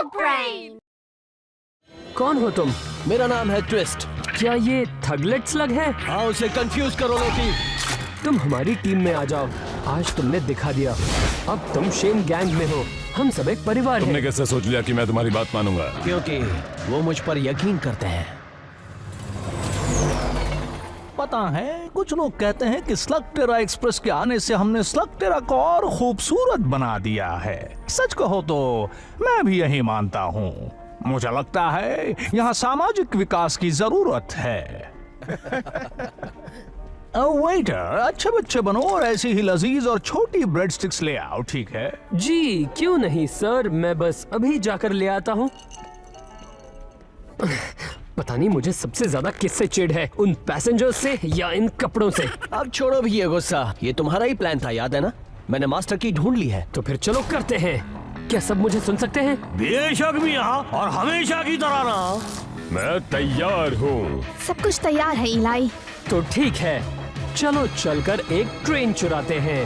Brain. कौन हो तुम? मेरा नाम है ट्विस्ट। क्या ये थगलेट स्लग है? हाँ, उसे कंफ्यूज करो लोकी। तुम हमारी टीम में आ जाओ। आज तुमने दिखा दिया। अब तुम शेन गैंग में हो। हम सब एक परिवार तुमने हैं। कैसे सोच लिया कि मैं तुम्हारी बात मानूंगा? क्योंकि वो मुझ पर यकीन करते हैं। पता है, कुछ लोग कहते हैं कि स्लगटेरा एक्सप्रेस के आने से हमने स्लगटेरा को और खूबसूरत बना दिया है। सच कहो तो मैं भी यही मानता हूँ। मुझे लगता है यहाँ सामाजिक विकास की जरूरत है। वेटर, अच्छे बच्चे बनो और ऐसी ही लजीज और छोटी ब्रेड स्टिक्स ले आओ, ठीक है? जी क्यों नहीं सर, मैं बस अभी जाकर ले आता हूँ। पता नहीं मुझे सबसे ज्यादा किससे चिढ़ है, उन पैसेंजर्स से या इन कपड़ों से। अब छोड़ो भी ये गुस्सा, ये तुम्हारा ही प्लान था, याद है ना? मैंने मास्टर की ढूंढ ली है। तो फिर चलो करते हैं। क्या सब मुझे सुन सकते हैं? बेशक भी यहाँ और हमेशा की तरह ना। मैं तैयार हूँ। सब कुछ तैयार है इलाई। तो ठीक है, चलो चलकर एक ट्रेन चुराते हैं।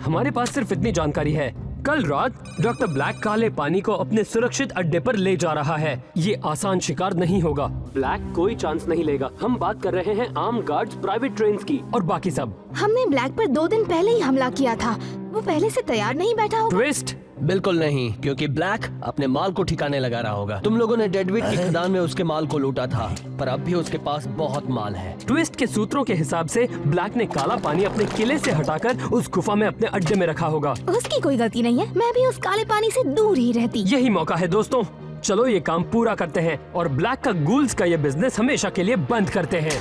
हमारे पास सिर्फ इतनी जानकारी है। कल रात डॉक्टर ब्लैक काले पानी को अपने सुरक्षित अड्डे पर ले जा रहा है। ये आसान शिकार नहीं होगा। ब्लैक कोई चांस नहीं लेगा। हम बात कर रहे हैं आर्म गार्ड्स, प्राइवेट ट्रेन्स की और बाकी सब। हमने ब्लैक पर 2 दिन पहले ही हमला किया था। वो पहले से तैयार नहीं बैठा होगा। ट्विस्ट, बिल्कुल नहीं, क्योंकि ब्लैक अपने माल को ठिकाने लगा रहा होगा। तुम लोगों ने डेडविड की खदान में उसके माल को लूटा था, पर अब भी उसके पास बहुत माल है। ट्विस्ट के सूत्रों के हिसाब से ब्लैक ने काला पानी अपने किले से हटाकर उस गुफा में अपने अड्डे में रखा होगा। उसकी कोई गलती नहीं है। मैं भी उस काले पानी से दूर ही रहती। यही मौका है दोस्तों, चलो ये काम पूरा करते हैं और ब्लैक का गूल्स का ये बिजनेस हमेशा के लिए बंद करते हैं।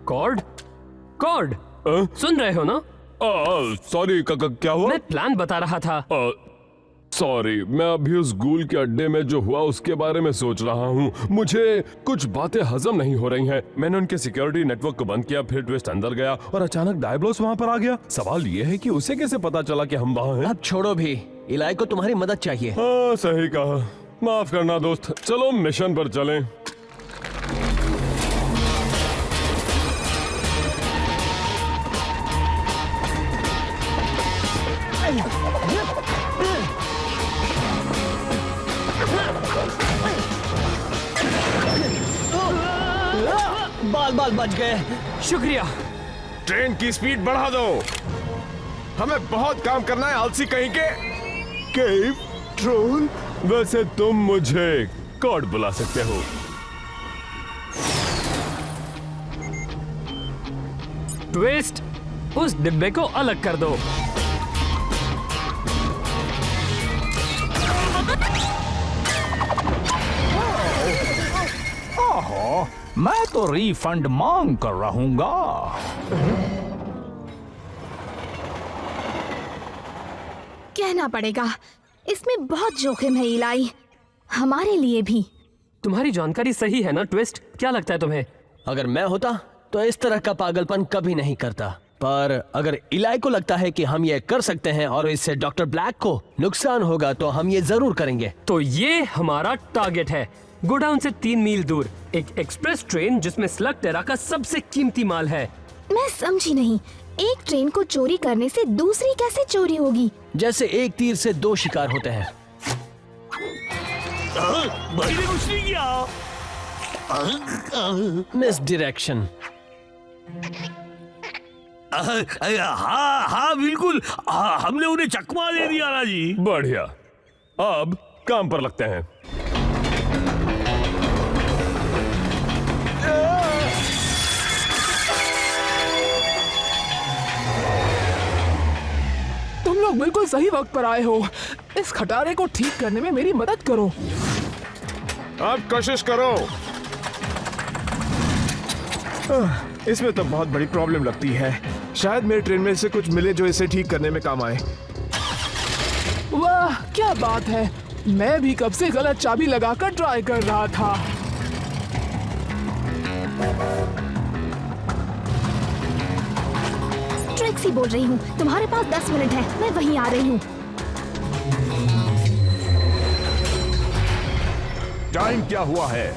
कॉर्ड, कॉर्ड, सुन रहे हो ना? सॉरी, क्या हुआ? मैं प्लान बता रहा था। सॉरी, मैं अभी उस गूल के अड्डे में जो हुआ उसके बारे में सोच रहा हूँ। मुझे कुछ बातें हजम नहीं हो रही हैं। मैंने उनके सिक्योरिटी नेटवर्क को बंद किया, फिर ट्विस्ट अंदर गया और अचानक डायब्लोस वहाँ पर आ गया। सवाल ये है कि उसे कैसे पता चला कि हम वहाँ हैं? अब छोड़ो भी, इलाई को तुम्हारी मदद चाहिए। हाँ, सही कहा। माफ करना दोस्त, चलो मिशन पर चलें। बाल बाल बच गए। शुक्रिया। ट्रेन की स्पीड बढ़ा दो, हमें बहुत काम करना है आलसी कहीं के। केव ट्रोल, वैसे तुम मुझे कॉर्ड बुला सकते हो। ट्विस्ट, उस डिब्बे को अलग कर दो। ओहो, मैं तो रिफंड मांग कर रहूंगा। कहना पड़ेगा, इसमें बहुत जोखिम है इलाई, हमारे लिए भी। तुम्हारी जानकारी सही है ना ट्विस्ट? क्या लगता है तुम्हें? अगर मैं होता तो इस तरह का पागलपन कभी नहीं करता, पर अगर इलाई को लगता है कि हम ये कर सकते हैं और इससे डॉक्टर ब्लैक को नुकसान होगा तो हम ये जरूर करेंगे। तो ये हमारा टारगेट है। गोडाउन से 3 मील दूर एक एक्सप्रेस ट्रेन जिसमें स्लगटेरा का सबसे कीमती माल है। मैं समझी नहीं, एक ट्रेन को चोरी करने से दूसरी कैसे चोरी होगी? जैसे एक तीर से 2 शिकार होते हैं। मैंने कुछ नहीं किया। Miss direction. हाँ बिल्कुल, हमने उन्हें चकमा दे दिया ना जी। बढ़िया, अब काम पर लगते हैं। तुम लोग बिल्कुल सही वक्त पर आए हो। इस खटारे को ठीक करने में मेरी मदद करो। अब कोशिश करो। इसमें तो बहुत बड़ी प्रॉब्लम लगती है। शायद मेरे ट्रेन में से कुछ मिले जो इसे ठीक करने में काम आए। वाह क्या बात है, मैं भी कब से गलत चाबी लगाकर ट्राई कर रहा था। ट्रिक्सी बोल रही हूँ, तुम्हारे पास 10 मिनट है, मैं वहीं आ रही हूँ। टाइम क्या हुआ है?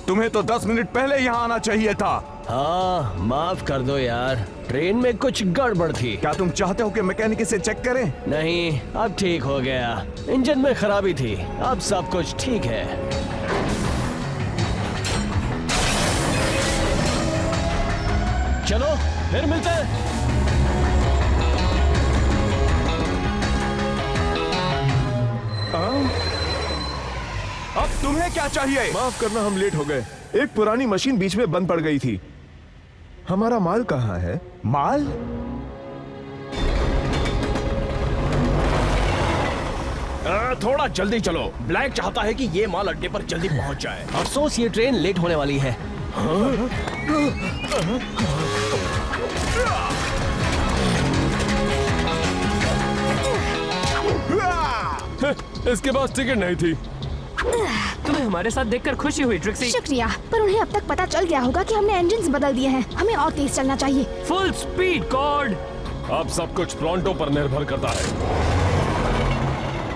तुम्हें तो 10 मिनट पहले यहाँ आना चाहिए था। हाँ, माफ कर दो यार, ट्रेन में कुछ गड़बड़ थी। क्या तुम चाहते हो कि मैकेनिक इसे चेक करें? नहीं, अब ठीक हो गया। इंजन में खराबी थी, अब सब कुछ ठीक है। चलो फिर मिलते हैं। अब तुम्हें क्या चाहिए? माफ करना, हम लेट हो गए। एक पुरानी मशीन बीच में बंद पड़ गई थी। हमारा माल कहाँ है? माल? थोड़ा जल्दी चलो, ब्लैक चाहता है कि ये माल अड्डे पर जल्दी पहुंच जाए। अफसोस ये ट्रेन लेट होने वाली है। इसके पास टिकट नहीं थी। तुम्हें हमारे साथ देखकर खुशी हुई ट्रिक्सी। शुक्रिया, पर उन्हें अब तक पता चल गया होगा कि हमने इंजन्स बदल दिए हैं। हमें और तेज चलना चाहिए। Full speed cord. अब सब कुछ प्रोंटो पर निर्भर करता है।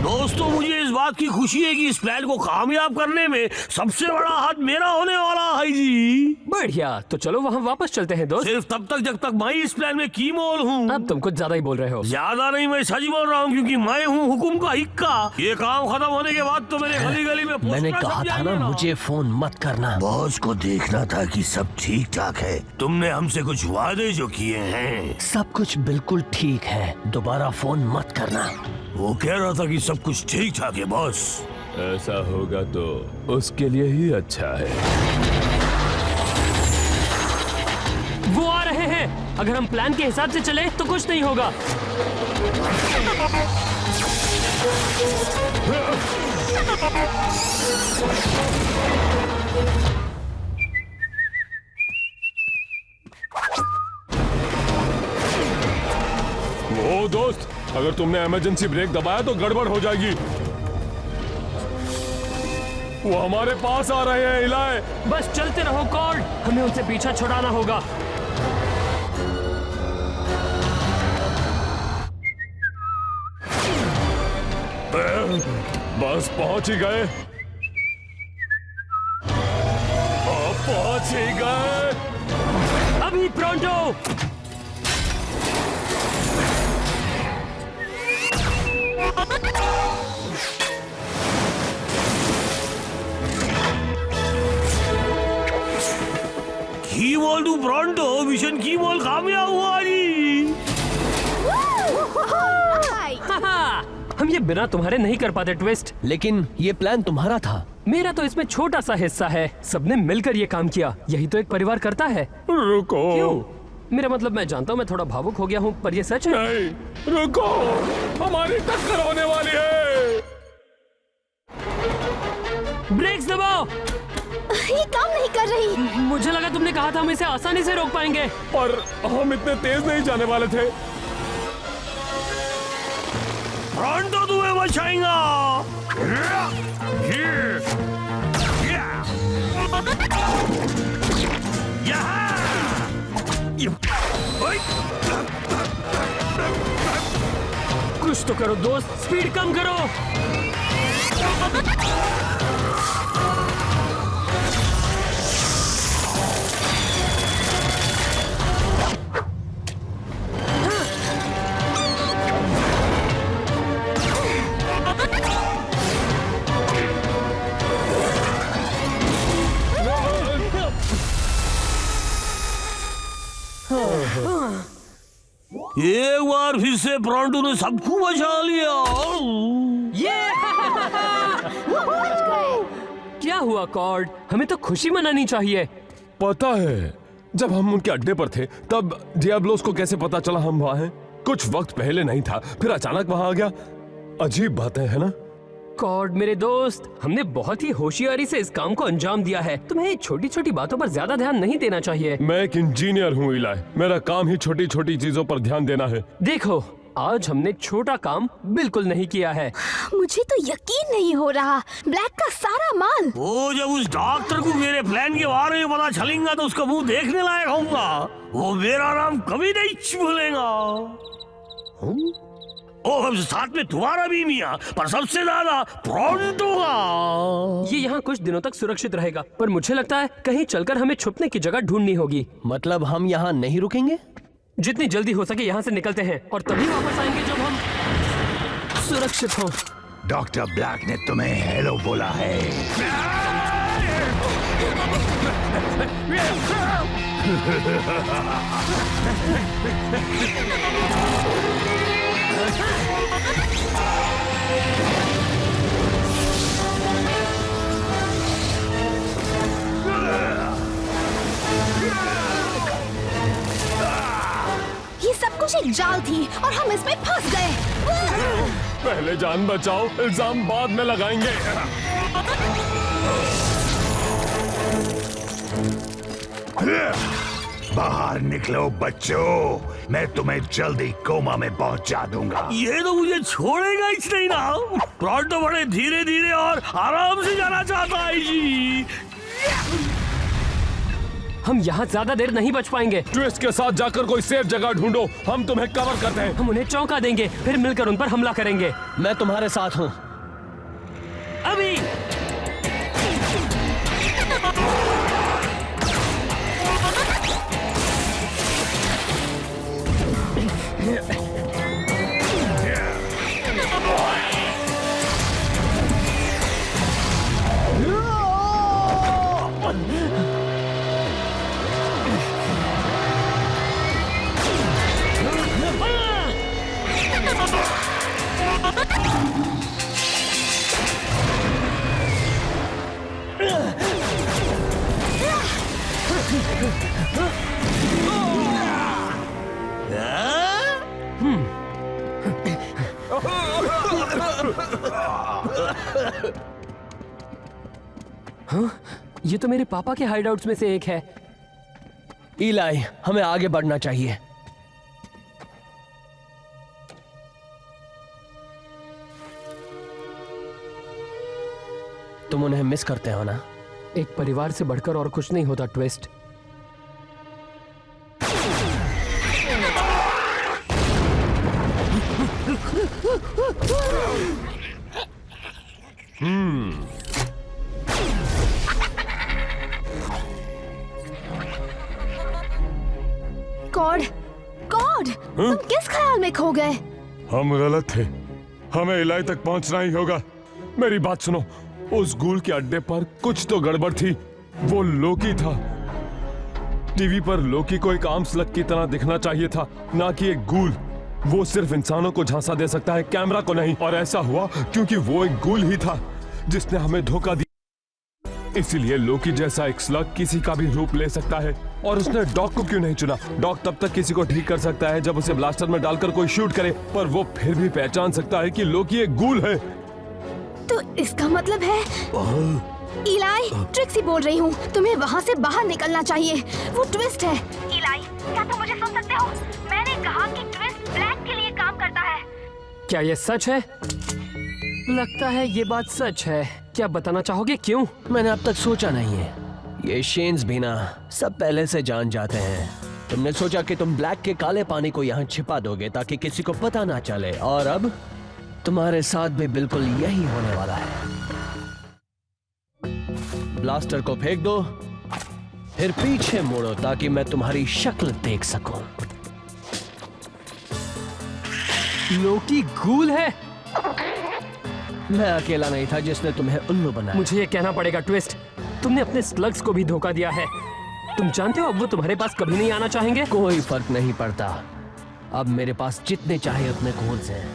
दोस्तों, मुझे इस बात की खुशी है कि इस प्लान को कामयाब करने में सबसे बड़ा हाथ मेरा होने वाला है जी। बढ़िया, तो चलो वहाँ वापस चलते हैं दोस्त। सिर्फ तब तक जब तक मैं इस प्लान में की मोल हूँ। अब तुम कुछ ज्यादा ही बोल रहे हो। ज्यादा नहीं, मैं सच बोल रहा हूँ, क्योंकि मैं हूँ हुकुम का हिक्का। ये काम खत्म होने के बाद तो मेरे गली गली में मैंने कहा था ना, मुझे फोन मत करना। बॉस को देखना था कि सब ठीक ठाक है। तुमने हमसे कुछ वादे जो किए हैं। सब कुछ बिल्कुल ठीक है, दोबारा फोन मत करना। वो कह रहा था कि सब कुछ ठीक ठाक है बॉस। ऐसा होगा तो उसके लिए ही अच्छा है। वो आ रहे हैं। अगर हम प्लान के हिसाब से चले तो कुछ नहीं होगा। वो दोस्त, अगर तुमने इमरजेंसी ब्रेक दबाया तो गड़बड़ हो जाएगी। वो हमारे पास आ रहे हैं इलाय। बस चलते रहो कॉर्ड, हमें उनसे पीछा छुड़ाना होगा। बस पहुंच ही गए। पहुंच ही गए। अभी प्रोंटो। की बोल तू प्रोंटो, मिशन की बोल कामयाब हुआ जी। हम ये बिना तुम्हारे नहीं कर पाते ट्विस्ट। लेकिन ये प्लान तुम्हारा था। मेरा तो इसमें छोटा सा हिस्सा है। सबने मिलकर ये काम किया, यही तो एक परिवार करता है। रुको। क्यों? मेरा मतलब, मैं जानता हूँ मैं थोड़ा भावुक हो गया हूँ, पर ये सच है। नहीं, रुको, हमारी टक्कर होने वाली है। ब्रेक्स दबाओ। ये काम नहीं कर रही। मुझे लगा तुमने कहा था हम इसे आसानी से रोक पाएंगे। पर हम इतने तेज नहीं जाने वाले थे। प्रोंटो तुम्हें बचाएगा। कुछ तो करो दोस्त, स्पीड कम करो। एक बार फिर से प्रोंटो ने सबको बचा लिया। क्या हुआ कॉर्ड? हमें तो खुशी मनानी चाहिए। पता है, जब हम उनके अड्डे पर थे तब डियाब्लोस को कैसे पता चला हम वहाँ हैं? कुछ वक्त पहले नहीं था, फिर अचानक वहाँ आ गया। अजीब बातें है ना? गॉड मेरे दोस्त, हमने बहुत ही होशियारी से इस काम को अंजाम दिया है। तुम्हें छोटी छोटी बातों पर ज्यादा ध्यान नहीं देना चाहिए। मैं एक इंजीनियर हूँ इलाई, मेरा काम ही छोटी छोटी चीजों पर ध्यान देना है। देखो, आज हमने छोटा काम बिल्कुल नहीं किया है। मुझे तो यकीन नहीं हो रहा, ब्लैक का सारा माल। वो जब उस डॉक्टर को मेरे प्लान के बारे में पता चलेगा तो उसका मुंह देखने लायक होगा। वो मेरा नाम कभी नहीं भूलेगा। और साथ में तुम्हारा भी मियाँ, पर सबसे ज्यादा प्रोंटो का। ये यहाँ कुछ दिनों तक सुरक्षित रहेगा, पर मुझे लगता है कहीं चलकर हमें छुपने की जगह ढूंढनी होगी। मतलब हम यहाँ नहीं रुकेंगे? जितनी जल्दी हो सके यहाँ से निकलते हैं और तभी वापस आएंगे जब हम सुरक्षित हों। डॉक्टर ब्लैक ने तुम्हें हेलो बोला है। ये सब कुछ एक जाल थी और हम इसमें फंस गए। पहले जान बचाओ, इल्जाम बाद में लगाएंगे। बाहर निकलो बच्चों, मैं तुम्हें जल्दी कोमा में पहुंचा दूंगा। ये तो मुझे छोड़ेगा ही नहीं ना। प्रोंटो बड़े धीरे धीरे और आराम से जाना चाहता है जी। हम यहाँ ज्यादा देर नहीं बच पाएंगे। ट्विस्ट के साथ जाकर कोई सेफ जगह ढूंढो, हम तुम्हें कवर करते हैं। हम उन्हें चौंका देंगे, फिर मिलकर उन पर हमला करेंगे। मैं तुम्हारे साथ हूँ। अभी हाँ, ये तो मेरे पापा के हाइडआउट्स में से एक है। इलाई, हमें आगे बढ़ना चाहिए। तुम उन्हें मिस करते हो ना? एक परिवार से बढ़कर और कुछ नहीं होता ट्विस्ट। गॉड, गॉड, तुम किस ख्याल में खो गए? हम गलत थे, हमें इलाई तक पहुंचना ही होगा। मेरी बात सुनो, उस गूल के अड्डे पर कुछ तो गड़बड़ थी। वो लोकी था। टीवी पर लोकी को एक आर्म स्लग की तरह दिखना चाहिए था, ना कि एक गूल। वो सिर्फ इंसानों को झांसा दे सकता है, कैमरा को नहीं। और ऐसा हुआ क्योंकि वो एक गूल ही था जिसने हमें धोखा दिया। इसीलिए लोकी जैसा एक स्लग किसी का भी रूप ले सकता है। और उसने डॉग को क्यों नहीं चुना? डॉग तब तक किसी को ठीक कर सकता है जब उसे ब्लास्टर में डालकर कोई शूट करे, पर वो फिर भी पहचान सकता है कि लोकी एक गूल है। तो इसका मतलब है इलाई, ट्रिक्सी बोल रही हूँ, तुम्हें वहाँ से बाहर निकलना चाहिए। वो ट्विस्ट है। इलाई, क्या तुम मुझे सुन सकते हो? मैंने कहा कि ट्विस्ट ब्लैक के लिए काम करता है। क्या ये सच है? लगता है ये बात सच है। क्या बताना चाहोगे क्यों? मैंने अब तक सोचा नहीं है। ये शेन्स भी ना सब पहले से जान जाते हैं। तुमने सोचा कि तुम ब्लैक के काले पानी को यहाँ छिपा दोगे ताकि किसी को पता ना चले, और अब तुम्हारे साथ भी बिल्कुल यही होने वाला है। ब्लास्टर को फेंक दो, फिर पीछे मुड़ो ताकि मैं तुम्हारी शक्ल देख सकूं। लोकी गूल है? मैं अकेला नहीं था जिसने तुम्हें उल्लू बनाया। मुझे ये कहना पड़ेगा ट्विस्ट, तुमने अपने स्लग्स को भी धोखा दिया है। तुम जानते हो अब वो तुम्हारे पास कभी नहीं आना चाहेंगे। कोई फर्क नहीं पड़ता, अब मेरे पास जितने चाहे उतने गोल्स हैं।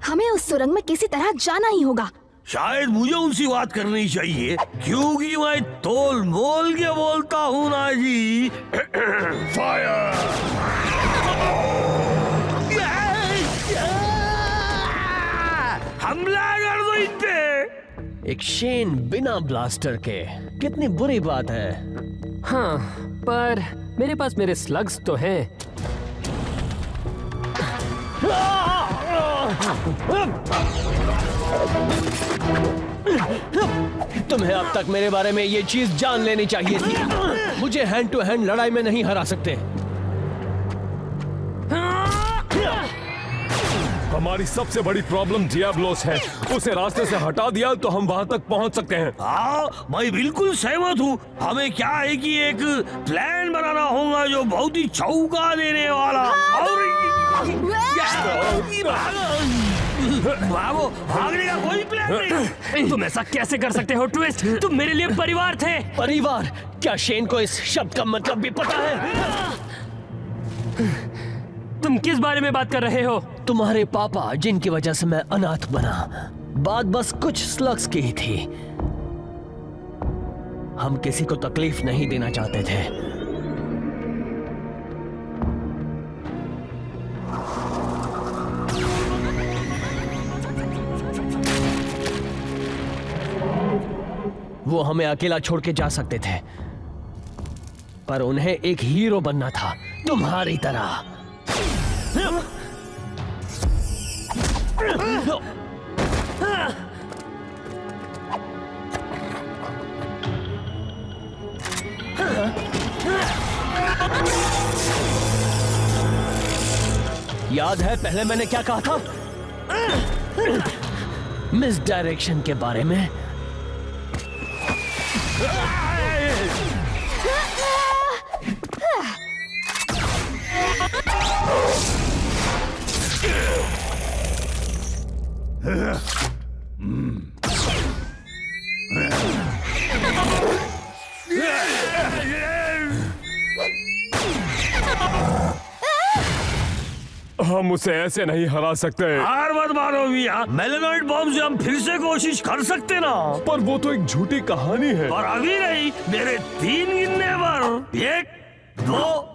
हमें उस सुरंग में किसी तरह जाना ही होगा। शायद मुझे उनसे बात करनी चाहिए, क्योंकि मैं तोल मोल के बोलता हूँ ना जी। फायर! एक शेन बिना ब्लास्टर के, कितनी बुरी बात है। हाँ, पर मेरे पास मेरे स्लग्स तो हैं। तुम्हें अब तक मेरे बारे में ये चीज जान लेनी चाहिए थी। मुझे हैंड टू हैंड लड़ाई में नहीं हरा सकते। हमारी सबसे बड़ी प्रॉब्लम डियाब्लोस है। उसे रास्ते से हटा दिया तो हम वहां तक पहुंच सकते हैं। हाँ, मैं बिल्कुल सहमत हूँ। हमें क्या है कि एक प्लान बनाना होगा जो बहुत ही चौंका देने वाला। और भागने का कोई प्लान नहीं। तुम ऐसा कैसे कर सकते हो ट्विस्ट? तुम मेरे लिए परिवार थे। परिवार? क्या शेन को इस शब्द का मतलब भी पता है? तुम किस बारे में बात कर रहे हो? तुम्हारे पापा, जिनकी वजह से मैं अनाथ बना। बात बस कुछ स्लग्स की ही थी। हम किसी को तकलीफ नहीं देना चाहते थे। वो हमें अकेला छोड़ के जा सकते थे, पर उन्हें एक हीरो बनना था, तुम्हारी तरह। याद है पहले मैंने क्या कहा था? मिस डायरेक्शन के बारे में। हम उसे ऐसे नहीं हरा सकते। हार मत मानो मियां, मेलेनॉइड बॉम्ब से हम फिर से कोशिश कर सकते ना। पर वो तो एक झूठी कहानी है। और अभी नहीं, मेरे 3 गिनने पर 1, 2।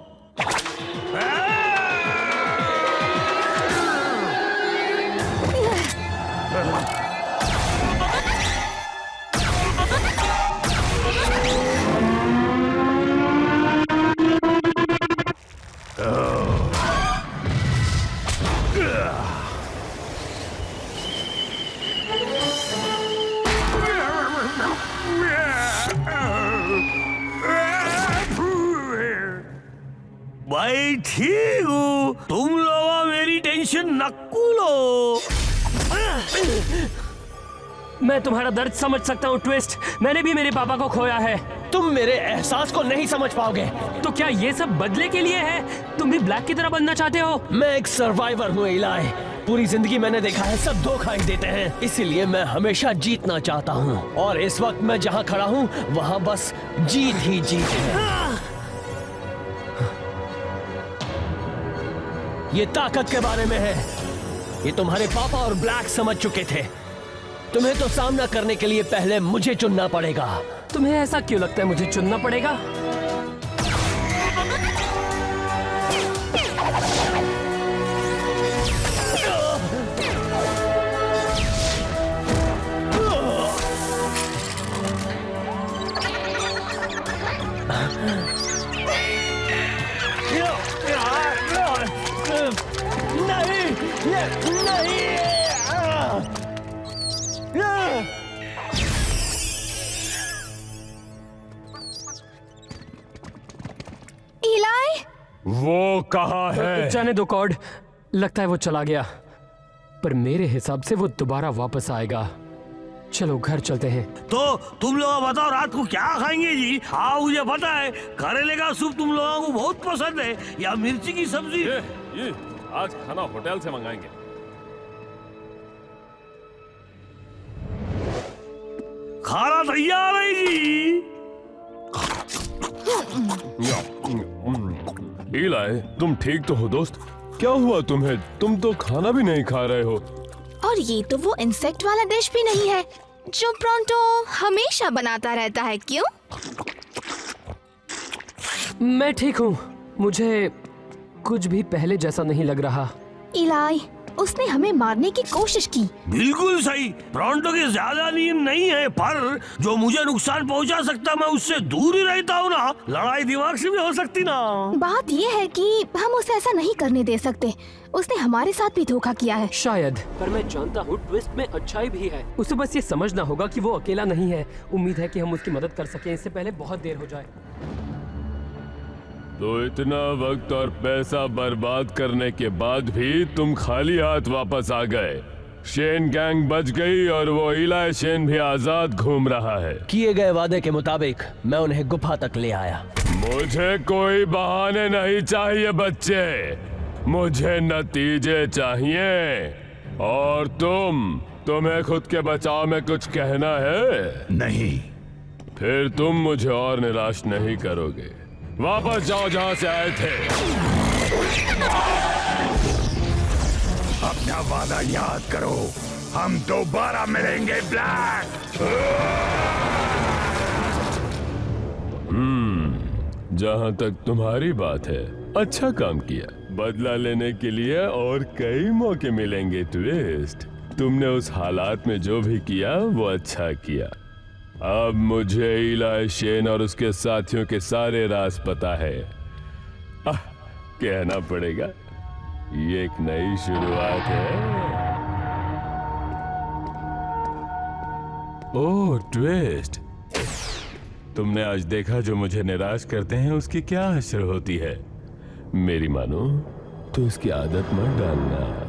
भाई ठीक हूँ, तुम लोग मेरी टेंशन नक्कू लो। मैं तुम्हारा दर्द समझ सकता हूँ ट्विस्ट। मैंने भी मेरे पापा को खोया है। तुम मेरे एहसास को नहीं समझ पाओगे। तो क्या ये सब बदले के लिए है? तुम भी ब्लैक की तरह बनना चाहते हो? मैं एक सर्वाइवर हूँ इलाई। पूरी जिंदगी मैंने देखा है सब धोखा ही देते हैं, इसीलिए मैं हमेशा जीतना चाहता हूँ। और इस वक्त मैं जहाँ खड़ा हूँ वहाँ बस जीत ही जीत है। ये ताकत के बारे में है। ये तुम्हारे पापा और ब्लैक समझ चुके थे। तुम्हें तो सामना करने के लिए पहले मुझे चुनना पड़ेगा। तुम्हें ऐसा क्यों लगता है मुझे चुनना पड़ेगा? इलाई? वो कहाँ है? जाने दो कॉर्ड, लगता है वो चला गया, पर मेरे हिसाब से वो दोबारा वापस आएगा। चलो घर चलते हैं। तो तुम लोग बताओ रात को क्या खाएंगे जी? हाँ मुझे पता है, करेले का सूप तुम लोगों को बहुत पसंद है, या मिर्ची की सब्जी। ये आज खाना होटल से मंगाएंगे। खाना तैयार है जी। इलाई, तुम ठीक तो हो दोस्त? क्या हुआ तुम्हें? तुम तो खाना भी नहीं खा रहे हो। और ये तो वो इंसेक्ट वाला डिश भी नहीं है जो प्रोंटो हमेशा बनाता रहता है, क्यों? मैं ठीक हूँ, मुझे कुछ भी पहले जैसा नहीं लग रहा। इलाई, उसने हमें मारने की कोशिश की। बिल्कुल सही। ब्रॉन्टो की ज्यादा नींद नहीं है, पर जो मुझे नुकसान पहुंचा सकता मैं उससे दूर ही रहता हूँ ना। लड़ाई दिमाग से भी हो सकती ना। बात ये है कि हम उसे ऐसा नहीं करने दे सकते। उसने हमारे साथ भी धोखा किया है। शायद, पर मैं जानता हूँ ट्विस्ट में अच्छाई भी है। उसे बस ये समझना होगा कि वो अकेला नहीं है। उम्मीद है कि हम उसकी मदद कर सकें इससे पहले बहुत देर हो जाए। तो इतना वक्त और पैसा बर्बाद करने के बाद भी तुम खाली हाथ वापस आ गए। शेन गैंग बच गई और वो इलाई शेन भी आजाद घूम रहा है। किए गए वादे के मुताबिक मैं उन्हें गुफा तक ले आया। मुझे कोई बहाने नहीं चाहिए बच्चे, मुझे नतीजे चाहिए। और तुम्हें खुद के बचाव में कुछ कहना है? नहीं। फिर तुम मुझे और निराश नहीं करोगे। वापस जाओ जहां से आए थे। अपना वादा याद करो, हम दोबारा मिलेंगे ब्लैक। जहां तक तुम्हारी बात है, अच्छा काम किया। बदला लेने के लिए और कई मौके मिलेंगे ट्विस्ट। तुमने उस हालात में जो भी किया वो अच्छा किया। अब मुझे इलाई शेन और उसके साथियों के सारे राज पता है। कहना पड़ेगा, ये एक नई शुरुआत है। ओह ट्विस्ट, तुमने आज देखा जो मुझे निराश करते हैं उसकी क्या असर होती है। मेरी मानो तो इसकी आदत मत डालना।